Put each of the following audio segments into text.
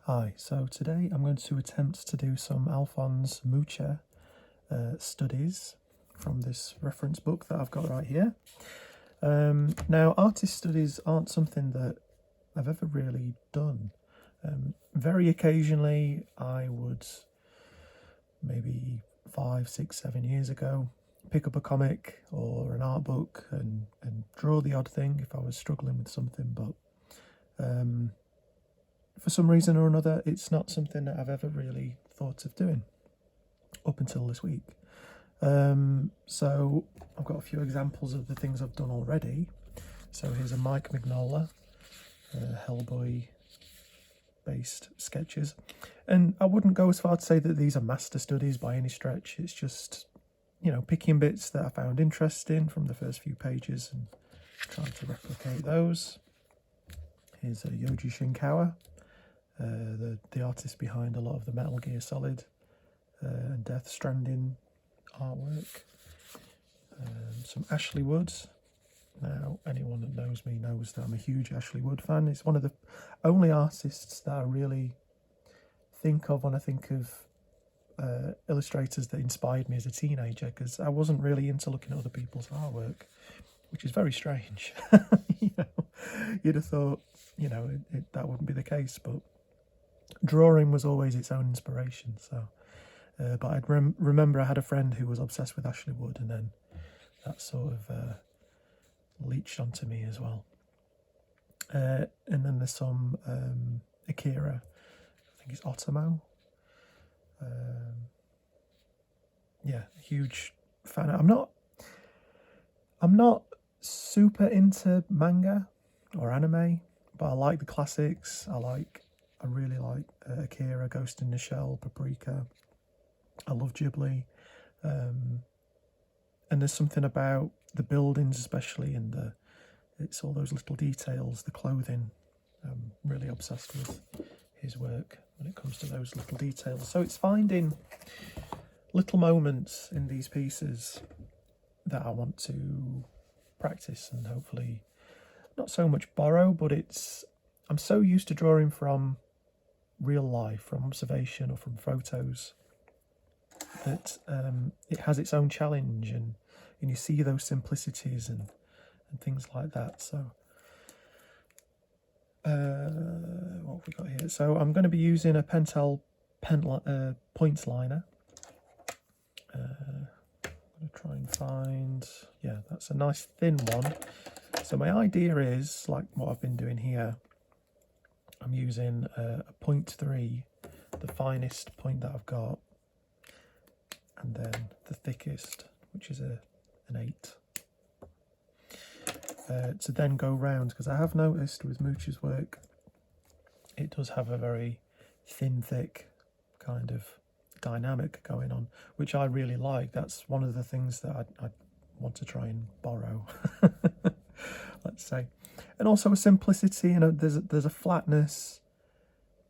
Hi, so today I'm going to attempt to do some Alphonse Mucha studies from this reference book that I've got right here. Now, artist studies aren't something that I've ever really done. Very occasionally I would, maybe 5, 6, 7 years ago, pick up a comic or an art book and draw the odd thing if I was struggling with something, but for some reason or another, it's not something that I've ever really thought of doing up until this week. So I've got a few examples of the things I've done already. So here's a Mike Mignola, Hellboy-based sketches. And I wouldn't go as far to say that these are master studies by any stretch. It's just, picking bits that I found interesting from the first few pages and trying to replicate those. Here's a Yoji Shinkawa, the artist behind a lot of the Metal Gear Solid and Death Stranding artwork. Some Ashley Wood. Now, anyone that knows me knows that I'm a huge Ashley Wood fan. It's one of the only artists that I really think of when I think of illustrators that inspired me as a teenager, because I wasn't really into looking at other people's artwork, which is very strange. You'd have thought, that wouldn't be the case, but drawing was always its own inspiration. So, but I remember I had a friend who was obsessed with Ashley Wood, and then that sort of leached onto me as well. And then there's some Akira, I think it's Otomo. Yeah, huge fan. I'm not super into manga or anime, but I like the classics. I really like Akira, Ghost in the Shell, Paprika. I love Ghibli. And there's something about the buildings, especially, and it's all those little details, the clothing. I'm really obsessed with his work when it comes to those little details. So it's finding little moments in these pieces that I want to practice and hopefully not so much borrow, but I'm so used to drawing from real life, from observation or from photos, that it has its own challenge, and you see those simplicities and things like that. So what have we got here? So I'm going to be using a Pentel points liner. I'm going to try and find, yeah, that's a nice thin one. So my idea is, like what I've been doing here, I'm using a 0.3, the finest point that I've got, and then the thickest, which is an 8. To then go round, because I have noticed with Mucha's work, it does have a very thin, thick kind of dynamic going on, which I really like. That's one of the things that I want to try and borrow, let's say. And also a simplicity, there's a flatness,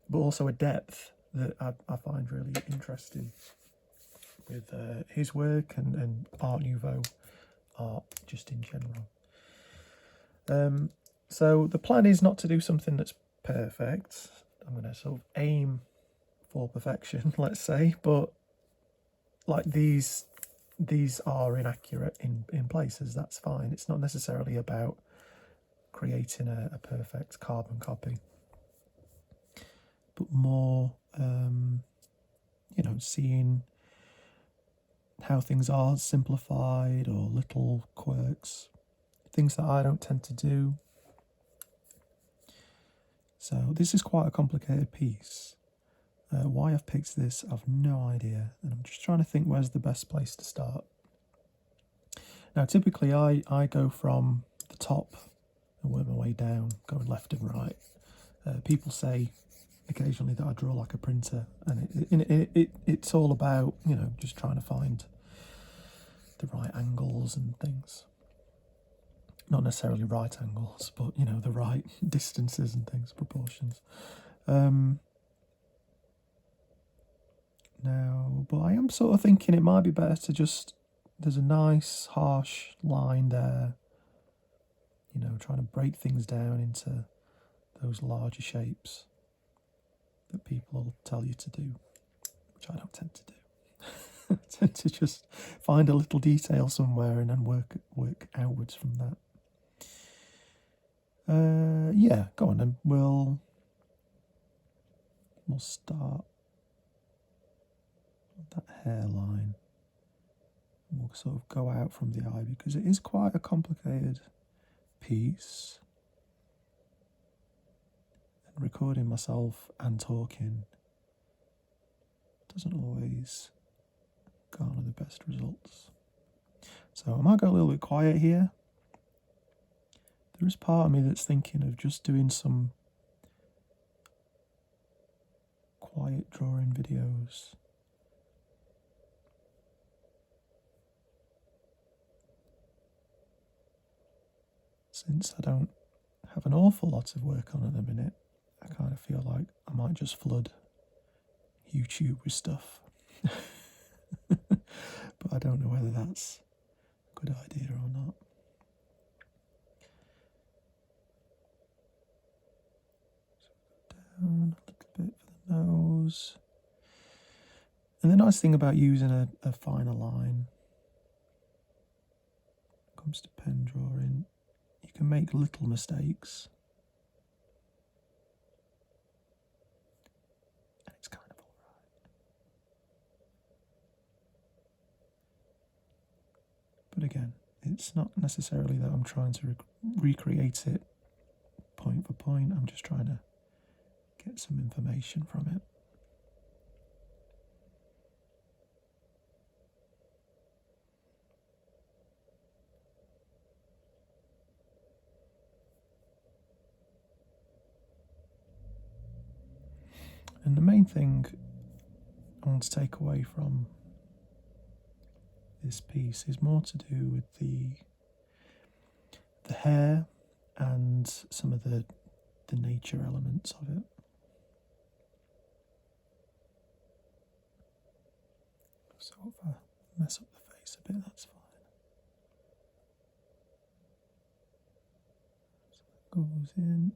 but also a depth that I find really interesting with his work and Art Nouveau art just in general. So the plan is not to do something that's perfect. I'm going to sort of aim for perfection, let's say, but like these are inaccurate in places. That's fine. It's not necessarily about creating a perfect carbon copy, but more seeing how things are simplified, or little quirks, things that I don't tend to do. So this is quite a complicated piece. Why I've picked this, I've no idea, and I'm just trying to think where's the best place to start. Now, typically I go from the top and work my way down, going left and right. People say occasionally that I draw like a printer, and it's all about, just trying to find the right angles and things. Not necessarily right angles, but, the right distances and things, proportions. Now, but I am sort of thinking it might be better to just, there's a nice harsh line there, trying to break things down into those larger shapes that people will tell you to do, which I don't tend to do. I tend to just find a little detail somewhere and then work outwards from that. Yeah, go on then. We'll start with that hairline. We'll sort of go out from the eye because it is quite a complicated piece. And recording myself and talking doesn't always garner the best results. So I might go a little bit quiet here. There is part of me that's thinking of just doing some quiet drawing videos. Since I don't have an awful lot of work on at the minute, I kind of feel like I might just flood YouTube with stuff. But I don't know whether that's a good idea or not. So down a little bit for the nose. And the nice thing about using a finer line when it comes to pen drawing, you can make little mistakes. And it's kind of alright. But again, it's not necessarily that I'm trying to recreate it point for point. I'm just trying to get some information from it. And the main thing I want to take away from this piece is more to do with the hair and some of the nature elements of it. So if I mess up the face a bit, that's fine. So that goes in.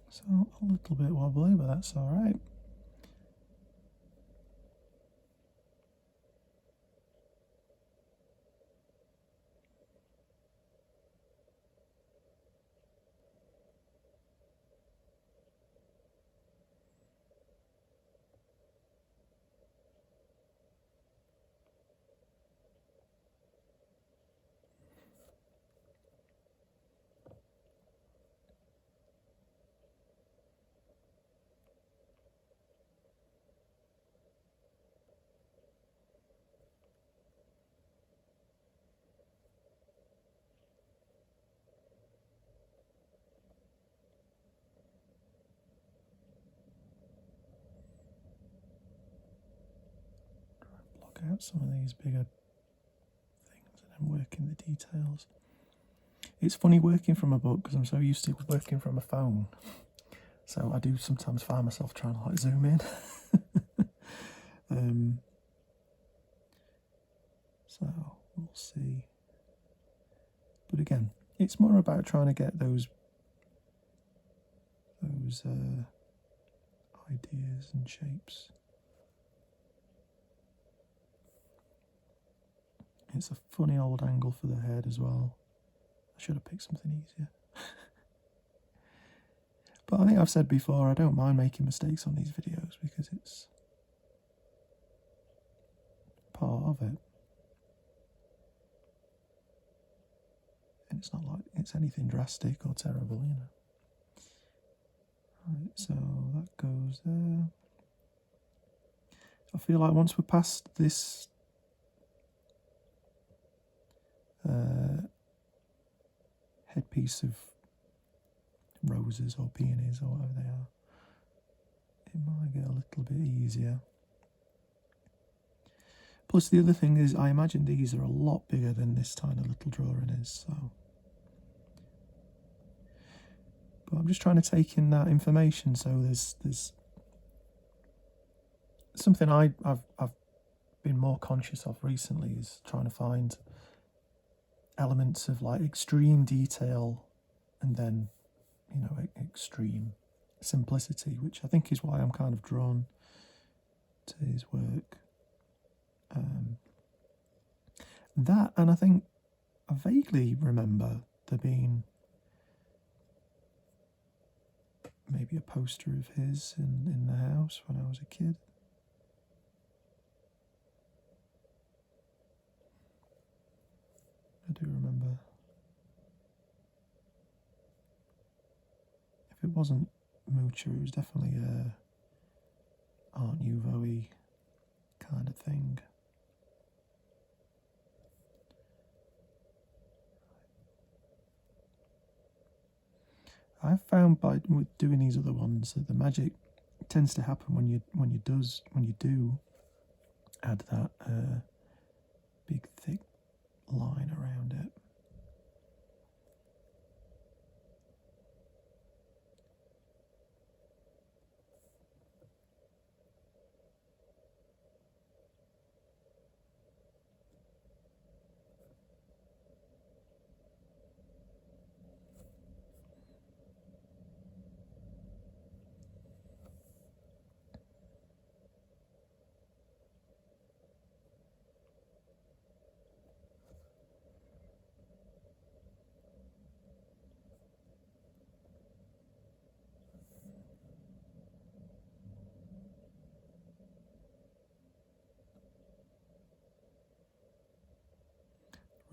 So a little bit wobbly, but that's all right. Block out some of these bigger things and then work in the details. It's funny working from a book because I'm so used to working from a phone. So I do sometimes find myself trying to like zoom in. So we'll see. But again, it's more about trying to get those ideas and shapes. It's a funny old angle for the head as well. I should have picked something easier. But I think I've said before, I don't mind making mistakes on these videos because it's part of it. And it's not like it's anything drastic or terrible, you know. Right, so that goes there. I feel like once we're past this headpiece of roses or peonies or whatever they are, it might get a little bit easier. Plus the other thing is, I imagine these are a lot bigger than this tiny little drawing is, so. But I'm just trying to take in that information, so there's something I've been more conscious of recently is trying to find elements of like extreme detail and then, you know, extreme simplicity, which I think is why I'm kind of drawn to his work. That, and I think I vaguely remember there being maybe a poster of his in the house when I was a kid. I do remember. If it wasn't Mucha, it was definitely a Art Nouveau-y kind of thing. I've found by doing these other ones that the magic tends to happen when you do add that big thick line around it.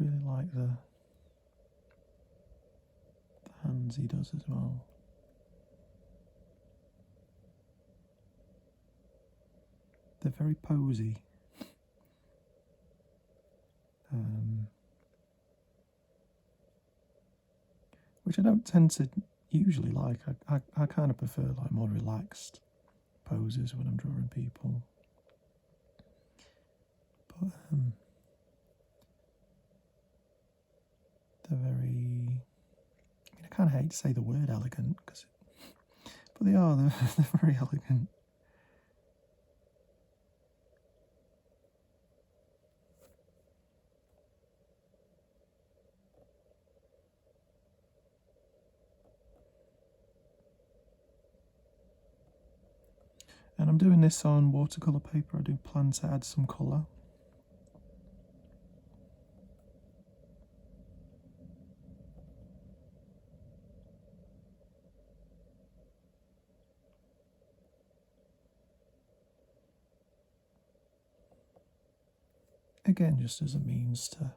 Really like the hands he does as well. They're very posy. Which I don't tend to usually like. I kind of prefer like more relaxed poses when I'm drawing people. But they're very, I mean, I kind of hate to say the word elegant, but they are, they're very elegant. And I'm doing this on watercolour paper. I do plan to add some colour. Again, just as a means to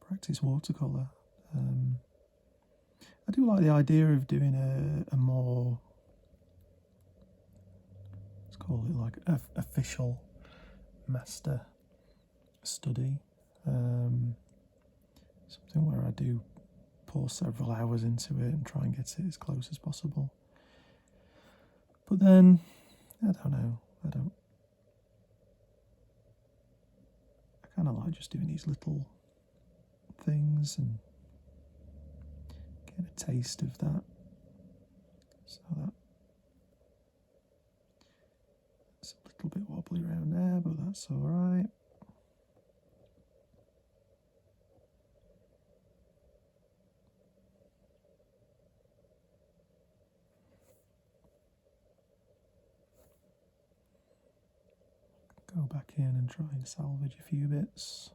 practice watercolour. I do like the idea of doing a more, let's call it like official master study. Something where I do pour several hours into it and try and get it as close as possible. But then, I don't know, I kind of like just doing these little things and getting a taste of that. So that's a little bit wobbly around there, but that's all right. Go back in and try and salvage a few bits.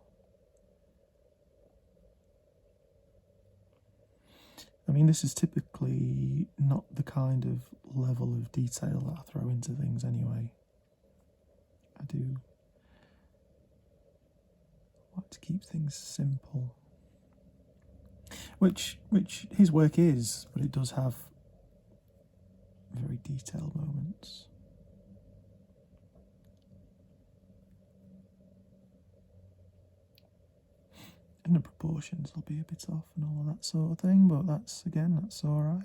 I mean, this is typically not the kind of level of detail that I throw into things anyway. I do like to keep things simple. which his work is, but it does have very detailed moments. And the proportions will be a bit off and all of that sort of thing, but that's alright.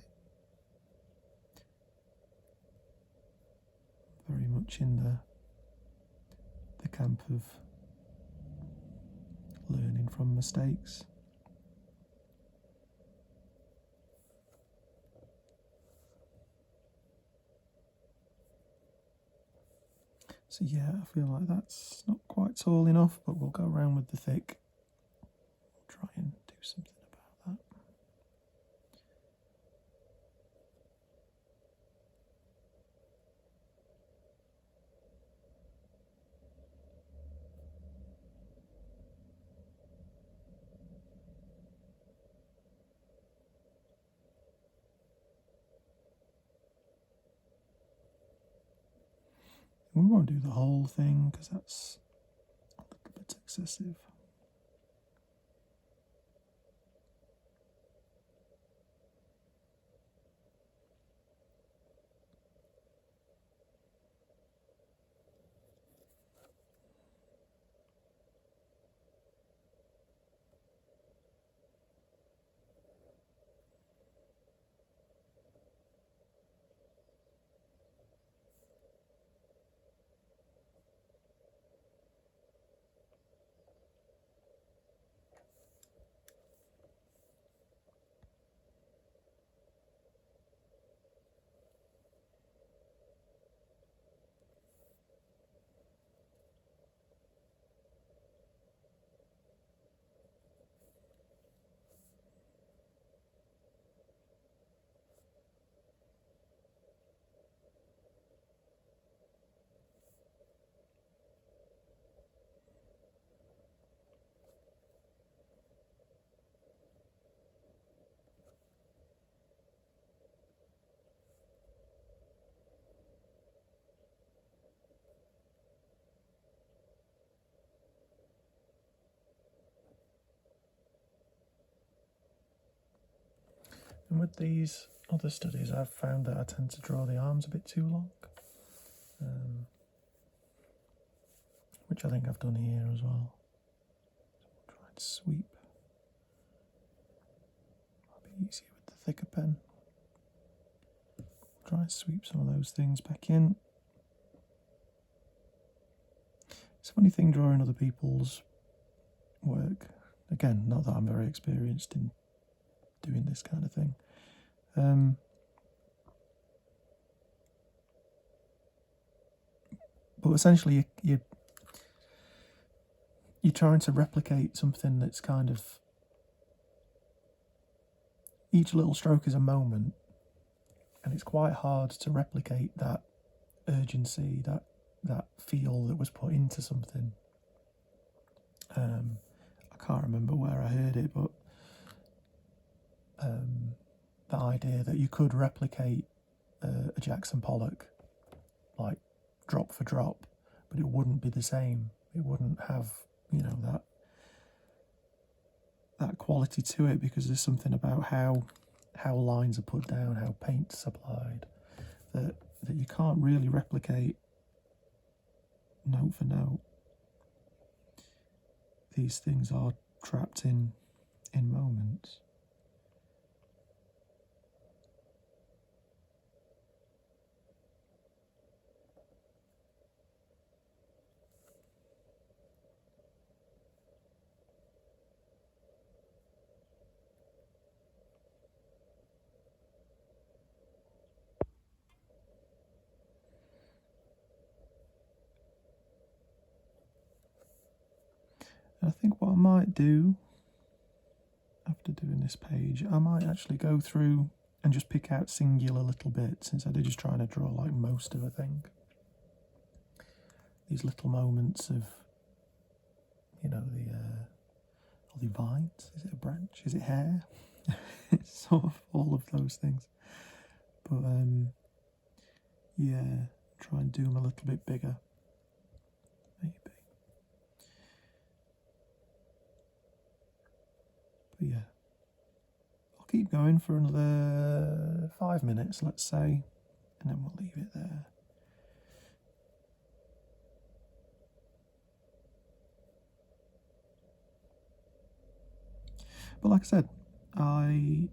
Very much in the camp of learning from mistakes. So yeah, I feel like that's not quite tall enough, but we'll go around with the thick. Try and do something about that. We won't do the whole thing because that's a little bit excessive. And with these other studies, I've found that I tend to draw the arms a bit too long, which I think I've done here as well. So try and sweep. Might be easier with the thicker pen. Try and sweep some of those things back in. It's a funny thing drawing other people's work. Again, not that I'm very experienced in doing this kind of thing. But essentially, you're trying to replicate something that's kind of, each little stroke is a moment, and it's quite hard to replicate that urgency, that feel that was put into something. I can't remember where I heard it, but the idea that you could replicate a Jackson Pollock, like drop for drop, but it wouldn't be the same. It wouldn't have, that quality to it, because there's something about how lines are put down, how paint's applied, that you can't really replicate note for note. These things are trapped in moments. And I think what I might do after doing this page, I might actually go through and just pick out singular little bits instead of just trying to draw like most of a thing. These little moments of, the vines. Is it a branch? Is it hair? It's sort of all of those things. But yeah, try and do them a little bit bigger, maybe. But yeah, keep going for another 5 minutes, let's say, and then we'll leave it there. But like I said, I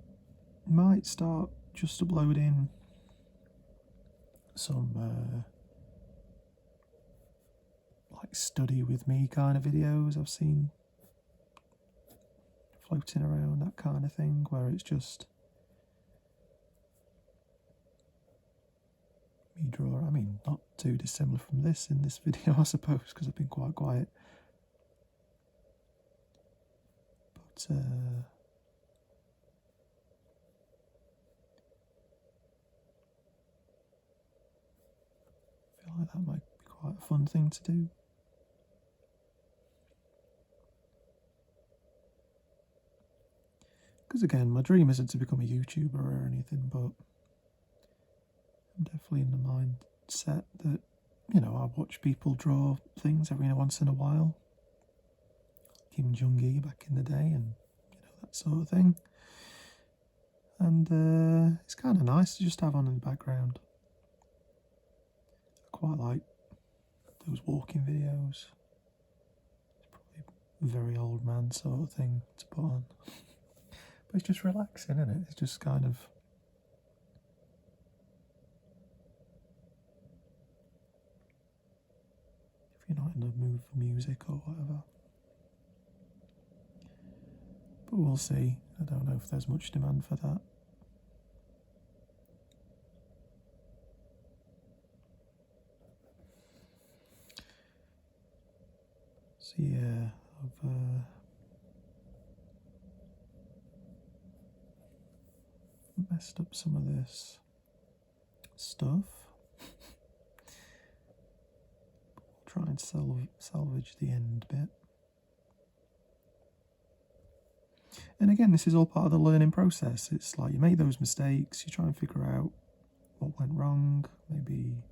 might start just uploading some like study with me kind of videos I've seen floating around, that kind of thing, where it's just me draw. I mean, not too dissimilar from this in this video, I suppose, because I've been quite quiet. But I feel like that might be quite a fun thing to do. Because again, my dream isn't to become a YouTuber or anything, but I'm definitely in the mindset that, you know, I watch people draw things every once in a while. Kim Jong-il back in the day, and you know, that sort of thing. And it's kind of nice to just have on in the background. I quite like those walking videos. It's probably a very old man sort of thing to put on. But it's just relaxing, isn't it? It's just kind of... if you're not in the mood for music or whatever. But we'll see. I don't know if there's much demand for that. So yeah, I've messed up some of this stuff. Try and salvage the end bit. And again, this is all part of the learning process. It's like you make those mistakes, you try and figure out what went wrong. Maybe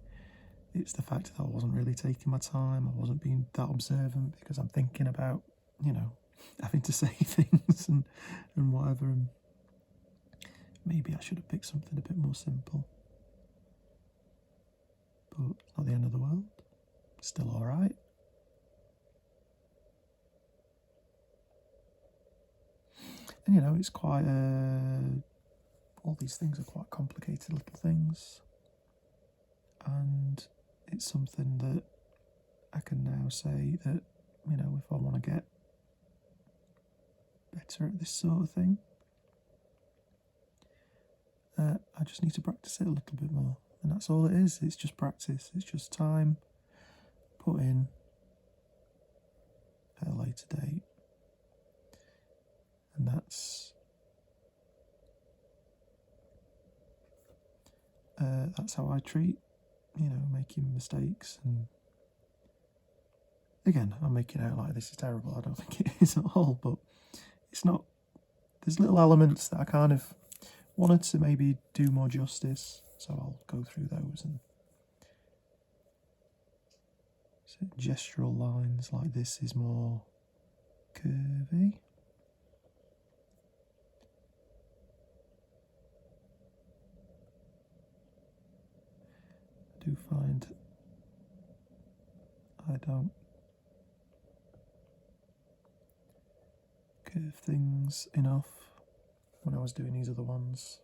it's the fact that I wasn't really taking my time, I wasn't being that observant because I'm thinking about, you know, having to say things and whatever. And maybe I should have picked something a bit more simple. But it's not the end of the world. It's still alright. And you know, it's quite all these things are quite complicated little things, and it's something that I can now say that, you know, if I want to get better at this sort of thing, I just need to practice it a little bit more, and that's all it is. It's just practice. It's just time put in at a later date. And that's how I treat, you know, making mistakes. And again, I'm making out like this is terrible. I don't think it is at all, but it's not. There's little elements that I kind of wanted to maybe do more justice, so I'll go through those. And so gestural lines like this is more curvy. I do find I don't curve things enough when I was doing these other ones.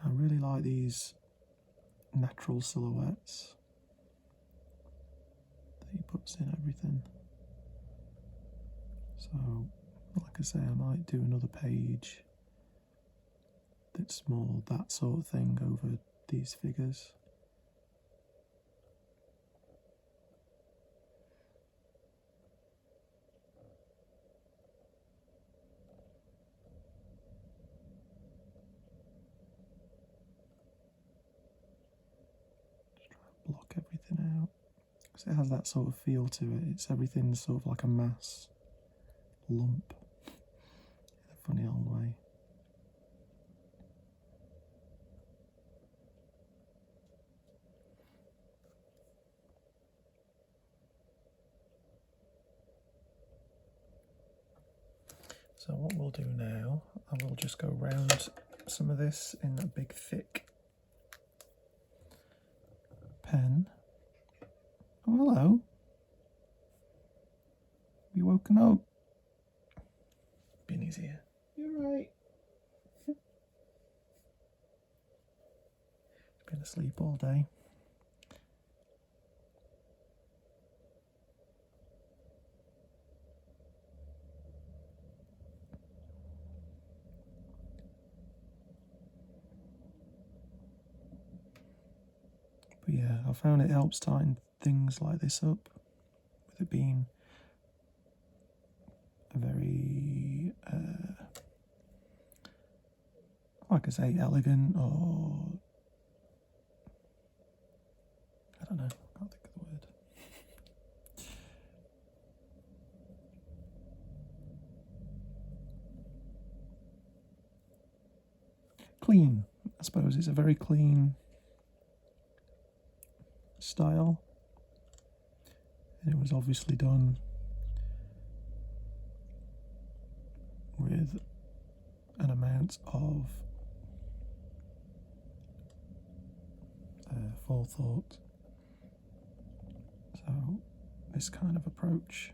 I really like these natural silhouettes that he puts in everything. So, like I say, I might do another page that's more that sort of thing over these figures. Just try and block everything out. Because it has that sort of feel to it. It's everything sort of like a mass lump in a funny old way. So what we'll do now, I will just go round some of this in that big thick pen. Oh, hello. You woken up? Binny's here. You're right. Been asleep all day. But yeah, I found it helps tighten things like this up, with it being a very, like I say, elegant, or I don't know, I can't think of the word. Clean, I suppose. It's a very clean style, and it was obviously done with an amount of forethought. So this kind of approach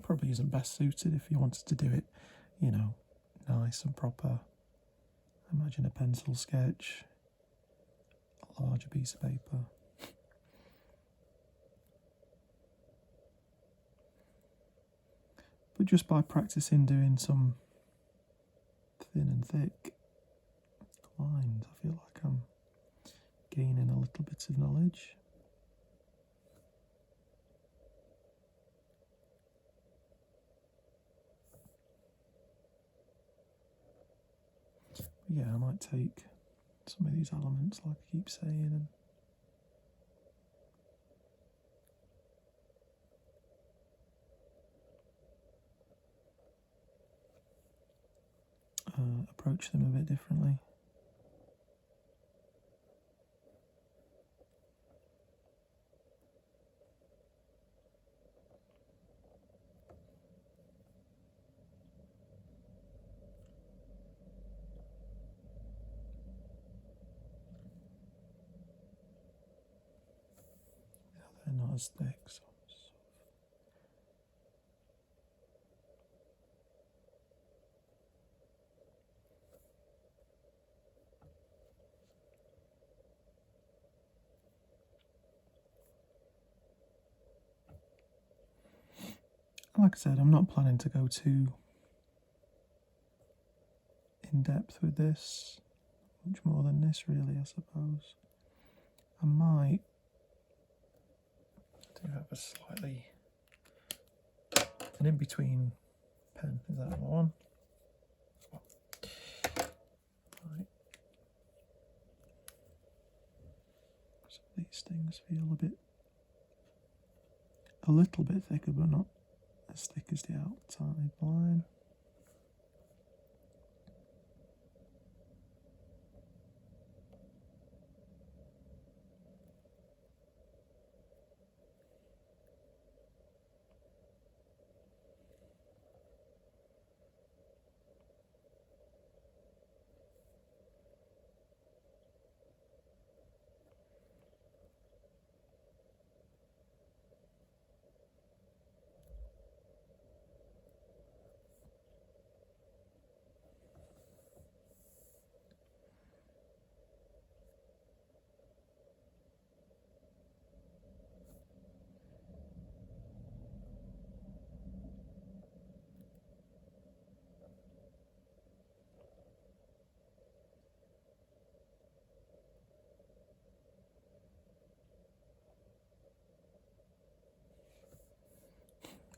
probably isn't best suited if you wanted to do it, you know, nice and proper. Imagine a pencil sketch, a larger piece of paper. But just by practicing doing some thin and thick lines, I feel like I'm gaining a little bit of knowledge. Yeah, I might take some of these elements, like I keep saying, and approach them a bit differently. They're not as thick, so like I said, I'm not planning to go too in depth with this, much more than this really, I suppose. I might do have a slightly, an in-between pen, is that the one? Right. So these things feel a little bit thicker, but not as thick as the outside line.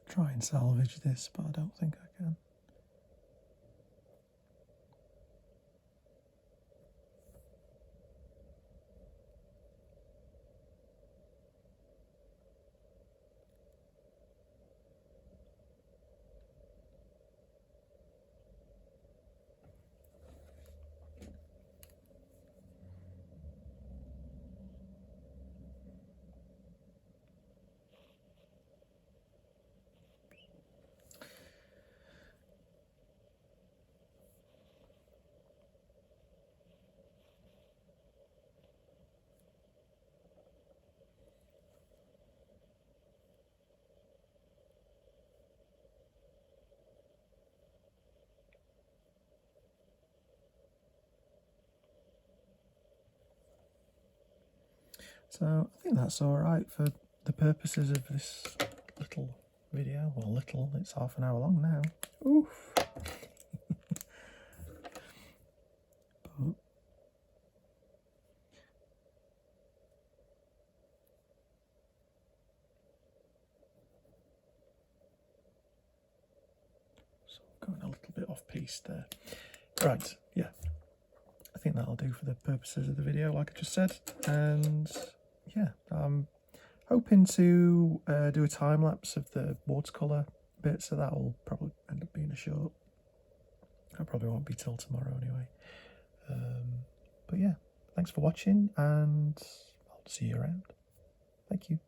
Try and salvage this, but I don't think I can. So I think that's all right for the purposes of this little video. Well, little, it's half an hour long now. Oof. But so going a little bit off piece there. Right, yeah. I think that'll do for the purposes of the video, like I just said. And yeah, I'm hoping to do a time lapse of the watercolour bit, so that'll probably end up being a short. That probably won't be till tomorrow anyway. But yeah, thanks for watching, and I'll see you around. Thank you.